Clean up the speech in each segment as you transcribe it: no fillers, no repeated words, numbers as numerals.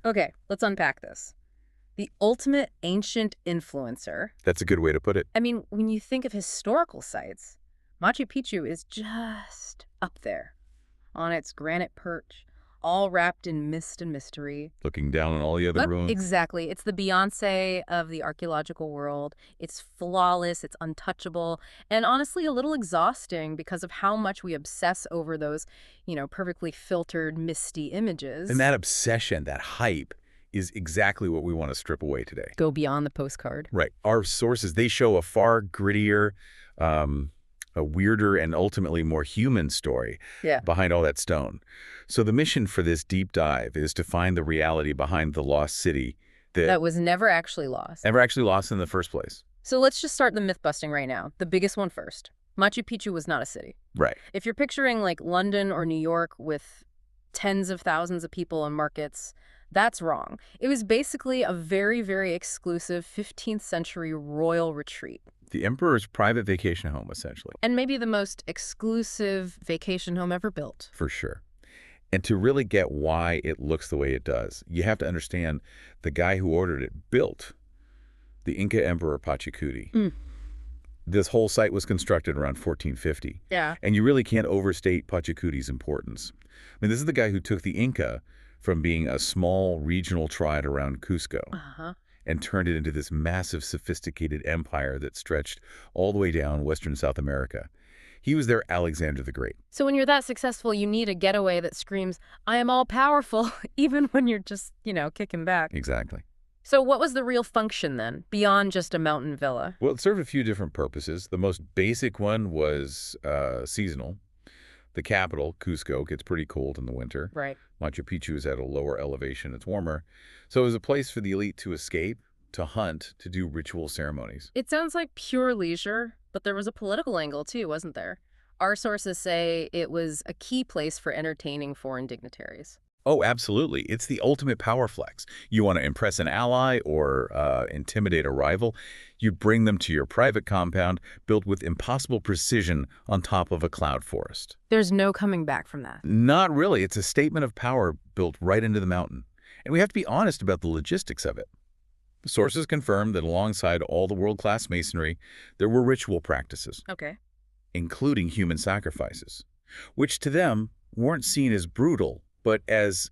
Okay, let's unpack this. The ultimate ancient influencer. That's a good way to put it. I mean, when you think of historical sites, Machu Picchu is just up there on its granite perch, all wrapped in mist and mystery. Looking down on all the other But ruins. exactly. It's the Beyonce of the archaeological world. It's flawless, it's untouchable, and honestly a little exhausting because of how much we obsess over those, perfectly filtered, misty And images. that obsession, that hype, is exactly what we want to strip away today. Go beyond the postcard. Right. Our sources, they show a far grittier, um, a weirder, and ultimately more human story Yeah. behind all that stone. So the mission for this deep dive is to find the reality behind the lost city that That was never actually lost. ever actually lost in the first place. So let's just start the myth busting right now. The biggest one first. Machu Picchu was not a city. Right. If you're picturing like London or New York with tens of thousands of people and markets, that's wrong. It was basically a very, very exclusive 15th century royal retreat. The emperor's private vacation home, essentially, And maybe the most exclusive vacation home ever built. for sure. And to really get why it looks the way it does, you have to understand the guy who ordered it built the Inca Emperor Pachacuti. Mm. This whole site was constructed around 1450. Yeah. And you really can't overstate Pachacuti's importance. I mean, this is the guy who took the Inca from being a small regional tribe around Cusco Uh-huh. and turned it into this massive, sophisticated empire that stretched all the way down Western South America. He was their Alexander the Great. So when you're that successful, you need a getaway that screams, I am all powerful, even when you're just, kicking back. Exactly. So what was the real function then, beyond just a mountain villa? Well, it served a few different purposes. The most basic one was seasonal. The capital, Cusco, gets pretty cold in the winter. Right. Machu Picchu is at a lower elevation. It's warmer. So it was a place for the elite to escape, to hunt, to do ritual ceremonies. It sounds like pure leisure, but there was a political angle too, wasn't there? Our sources say it was a key place for entertaining foreign dignitaries. Oh, absolutely. It's the ultimate power flex. You want to impress an ally or intimidate a rival, you bring them to your private compound built with impossible precision on top of a cloud forest. There's no coming back from that. Not really. It's a statement of power built right into the mountain. And we have to be honest about the logistics of it. Sources confirm that alongside all the world-class masonry, there were ritual practices, Okay. including human sacrifices, which to them weren't seen as brutal, but as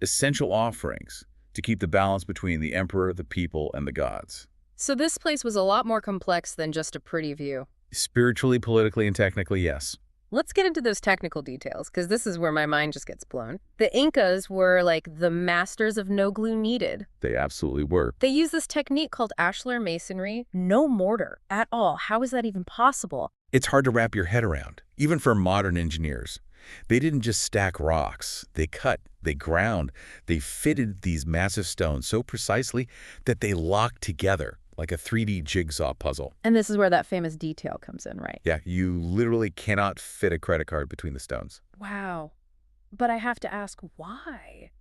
essential offerings to keep the balance between the emperor, the people, and the gods. So this place was a lot more complex than just a pretty view. Spiritually, politically, and technically, yes. Let's get into those technical details, because this is where my mind just gets blown. The Incas were like the masters of no glue needed. They absolutely were. They used this technique called ashlar masonry, no mortar at all. How is that even possible? It's hard to wrap your head around, even for modern engineers. They didn't just stack rocks. They cut, they ground, they fitted these massive stones so precisely that they locked together like a 3D jigsaw puzzle. And this is where that famous detail comes in, right? Yeah, you literally cannot fit a credit card between the stones. Wow. But I have to ask, why?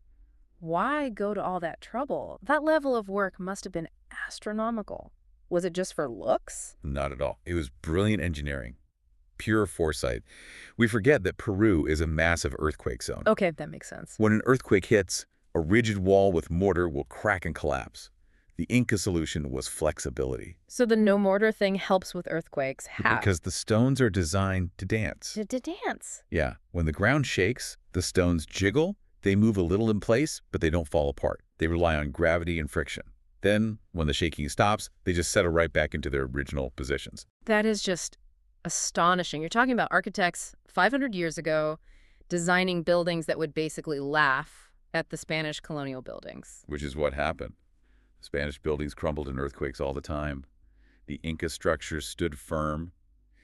Why go to all that trouble? That level of work must have been astronomical. Was it just for looks? Not at all. It was brilliant engineering, pure foresight. We forget that Peru is a massive earthquake zone. Okay, that makes sense. When an earthquake hits, a rigid wall with mortar will crack and collapse. The Inca solution was flexibility. So the no mortar thing helps with earthquakes. How? Because the stones are designed to dance. To dance. Yeah, when the ground shakes, the stones jiggle, they move a little in place, but they don't fall apart. They rely on gravity and friction. Then, when the shaking stops, they just settle right back into their original positions. That is just astonishing. You're talking about architects 500 years ago designing buildings that would basically laugh at the Spanish colonial buildings. Which is what happened. Spanish buildings crumbled in earthquakes all the time. The Inca structures stood firm.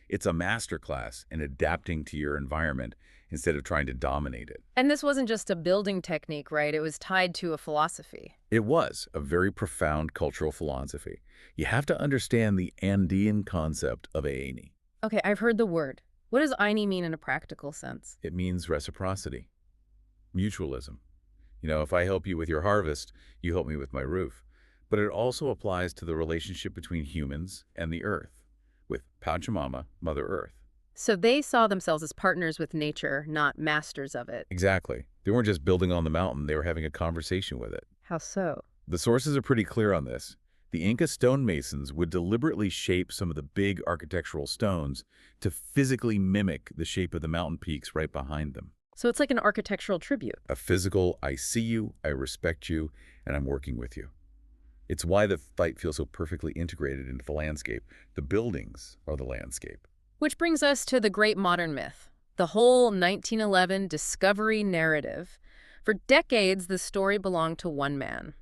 It's a masterclass in adapting to your environment instead of trying to dominate it. And this wasn't just a building technique, right? It was tied to a philosophy. It was a very profound cultural philosophy. You have to understand the Andean concept of Aini. Okay, I've heard the word. What does Aini mean in a practical sense? It means reciprocity, mutualism. If I help you with your harvest, you help me with my roof. But it also applies to the relationship between humans and the earth, with Pachamama, Mother Earth. So they saw themselves as partners with nature, not masters of it. Exactly. They weren't just building on the mountain, they were having a conversation with it. How so? The sources are pretty clear on this. The Inca stonemasons would deliberately shape some of the big architectural stones to physically mimic the shape of the mountain peaks right behind them. So it's like an architectural tribute. A physical, I see you, I respect you, and I'm working with you. It's why the site feels so perfectly integrated into the landscape. The buildings are the landscape. Which brings us to the great modern myth, the whole 1911 discovery narrative. For decades, the story belonged to one man,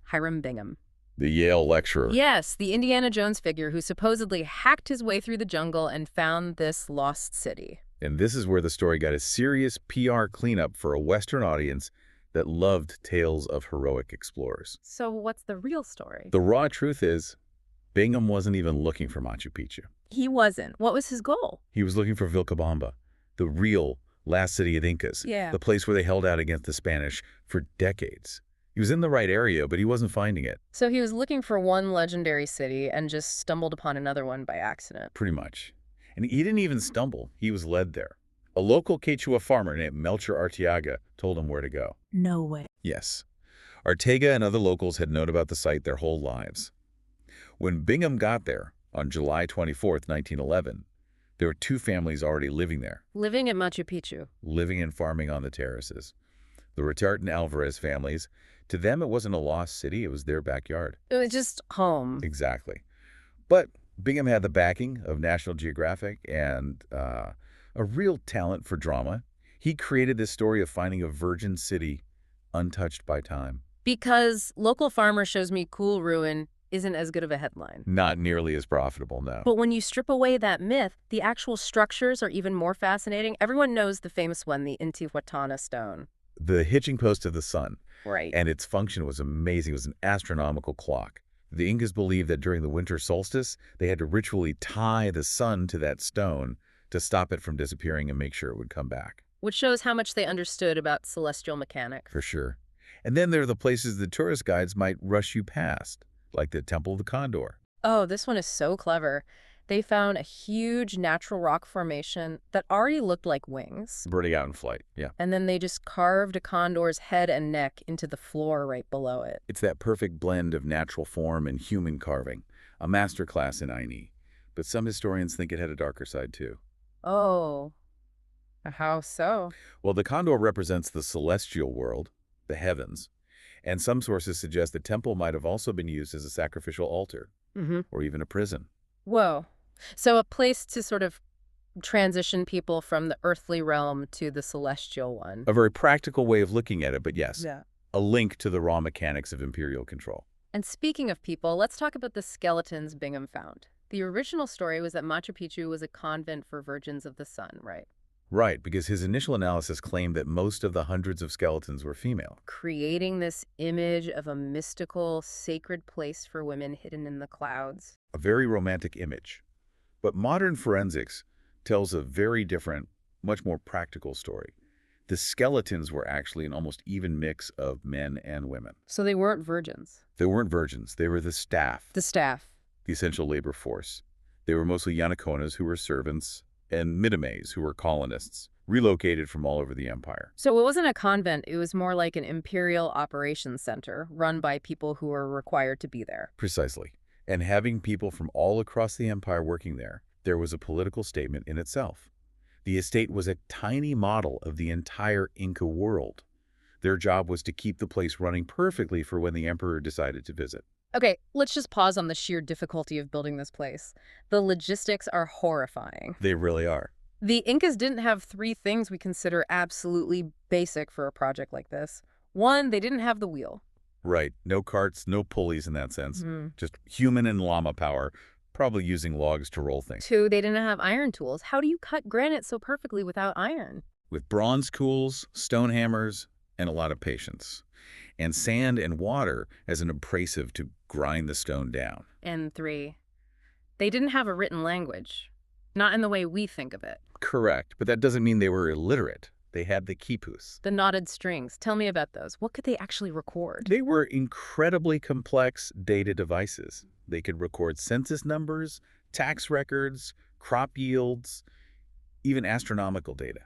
Hiram Bingham. The Yale lecturer. Yes, the Indiana Jones figure who supposedly hacked his way through the jungle and found this lost city. And this is where the story got a serious PR cleanup for a Western audience that loved tales of heroic explorers. So what's the real story? The raw truth is, Bingham wasn't even looking for Machu Picchu. He wasn't. What was his goal? He was looking for Vilcabamba, the real last city of the Incas, Yeah. the place where they held out against the Spanish for decades. He was in the right area, but he wasn't finding it. So he was looking for one legendary city and just stumbled upon another one by accident. Pretty much. And he didn't even stumble. He was led there. A local Quechua farmer named Melchor Arteaga told him where to go. No way. Yes. Arteaga and other locals had known about the site their whole lives. When Bingham got there on July 24th, 1911, there were two families already living there, Living at Machu Picchu. living and farming on the terraces. The Retart and Alvarez families, to them it wasn't a lost city, it was their backyard. It was just home. Exactly. But Bingham had the backing of National Geographic and a real talent for drama. He created this story of finding a virgin city untouched by time. Because local farmer shows me cool ruin isn't as good of a headline. Not nearly as profitable, no. But when you strip away that myth, the actual structures are even more fascinating. Everyone knows the famous one, the Intihuatana stone. The hitching post of the sun. Right. And its function was amazing. It was an astronomical clock. The Incas believed that during the winter solstice, they had to ritually tie the sun to that stone to stop it from disappearing and make sure it would come back. Which shows how much they understood about celestial mechanics. For sure. And then there are the places the tourist guides might rush you past, like the Temple of the Condor. Oh, this one is so clever. They found a huge natural rock formation that already looked like wings. Birding out in flight, yeah. And then they just carved a condor's head and neck into the floor right below it. It's that perfect blend of natural form and human carving, a masterclass in Aini. But some historians think it had a darker side too. Oh, how so? Well, the condor represents the celestial world, the heavens, and some sources suggest the temple might have also been used as a sacrificial altar, or even a prison. Whoa. So a place to sort of transition people from the earthly realm to the celestial one. A very practical way of looking at it, but yes, Yeah. a link to the raw mechanics of imperial control. And speaking of people, let's talk about the skeletons Bingham found. The original story was that Machu Picchu was a convent for virgins of the sun, right? Right, because his initial analysis claimed that most of the hundreds of skeletons were female. Creating this image of a mystical, sacred place for women hidden in the clouds. A very romantic image. But modern forensics tells a very different, much more practical story. The skeletons were actually an almost even mix of men and women. So they weren't virgins. They weren't virgins. They were the staff, The staff. the essential labor force. They were mostly Yanaconas, who were servants, and Mitimays, who were colonists, relocated from all over the empire. So it wasn't a convent, it was more like an imperial operations center run by people who were required to be there. Precisely. And having people from all across the empire working there was a political statement in itself. The estate was a tiny model of the entire Inca world. Their job was to keep the place running perfectly for when the emperor decided to visit. Okay, let's just pause on the sheer difficulty of building this place. The logistics are horrifying. They really are. The Incas didn't have three things we consider absolutely basic for a project like this. One, they didn't have the wheel. Right. No carts, no pulleys in that sense. Just human and llama power, probably using logs to roll things. Two, they didn't have iron tools. How do you cut granite so perfectly without iron? With bronze tools, stone hammers, and a lot of patience. And sand and water as an abrasive to grind the stone down. And three, they didn't have a written language. Not in the way we think of it. Correct, but that doesn't mean they were illiterate. They had the quipus. The knotted strings. Tell me about those. What could they actually record? They were incredibly complex data devices. They could record census numbers, tax records, crop yields, even astronomical data.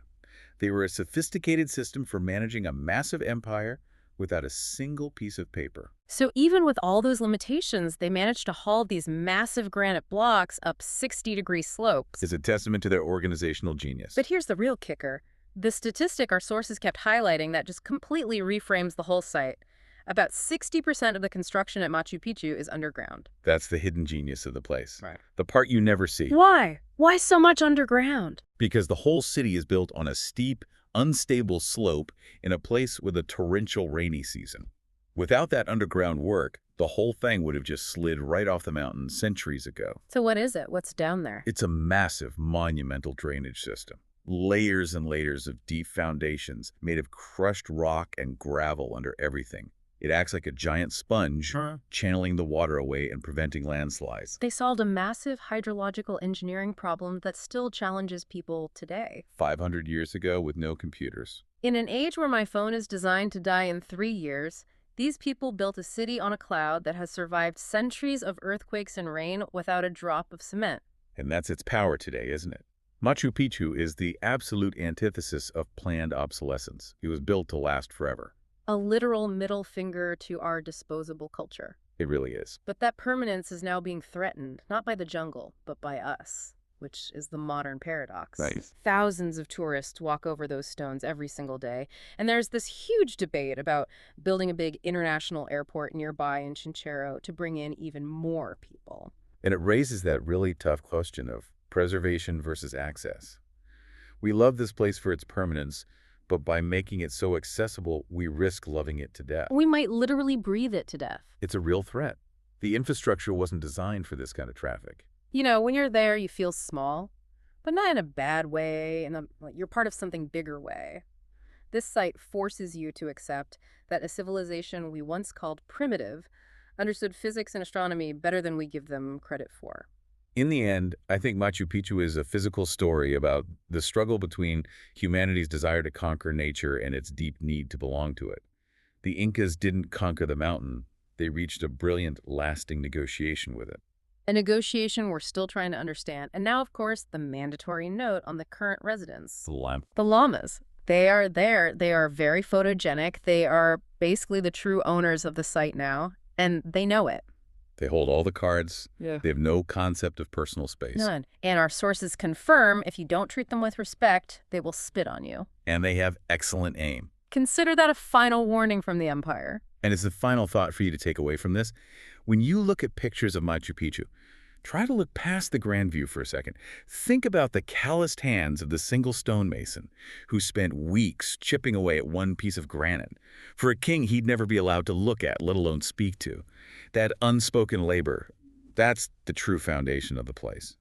They were a sophisticated system for managing a massive empire without a single piece of paper. So even with all those limitations, they managed to haul these massive granite blocks up 60-degree slopes. It's a testament to their organizational genius. But here's the real kicker. The statistic our sources kept highlighting that just completely reframes the whole site. About 60% of the construction at Machu Picchu is underground. That's the hidden genius of the place. Right. The part you never see. Why? Why so much underground? Because the whole city is built on a steep, unstable slope in a place with a torrential rainy season. Without that underground work, the whole thing would have just slid right off the mountain centuries ago. So what is it? What's down there? It's a massive, monumental drainage system. Layers and layers of deep foundations made of crushed rock and gravel under everything. It acts like a giant sponge, channeling the water away and preventing landslides. They solved a massive hydrological engineering problem that still challenges people today. 500 years ago with no computers. In an age where my phone is designed to die in 3 years, these people built a city on a cloud that has survived centuries of earthquakes and rain without a drop of cement. And that's its power today, isn't it? Machu Picchu is the absolute antithesis of planned obsolescence. It was built to last forever. A literal middle finger to our disposable culture. It really is. But that permanence is now being threatened, not by the jungle, but by us, which is the modern paradox. Nice. Thousands of tourists walk over those stones every single day, and there's this huge debate about building a big international airport nearby in Chinchero to bring in even more people. And it raises that really tough question of preservation versus access. We love this place for its permanence, but by making it so accessible, we risk loving it to death. We might literally breathe it to death. It's a real threat. The infrastructure wasn't designed for this kind of traffic. You know, when you're there, you feel small, but not in a bad way, you're part of something bigger way. This site forces you to accept that a civilization we once called primitive understood physics and astronomy better than we give them credit for. In the end, I think Machu Picchu is a physical story about the struggle between humanity's desire to conquer nature and its deep need to belong to it. The Incas didn't conquer the mountain. They reached a brilliant, lasting negotiation with it. A negotiation we're still trying to understand. And now, of course, the mandatory note on the current residents. The llamas. They are there. They are very photogenic. They are basically the true owners of the site now, and they know it. They hold all the cards. Yeah. They have no concept of personal space. None. And our sources confirm if you don't treat them with respect, they will spit on you. And they have excellent aim. Consider that a final warning from the empire. And it's the final thought for you to take away from this. When you look at pictures of Machu Picchu, try to look past the grand view for a second. Think about the calloused hands of the single stonemason who spent weeks chipping away at one piece of granite for a king he'd never be allowed to look at, let alone speak to. That unspoken labor, that's the true foundation of the place.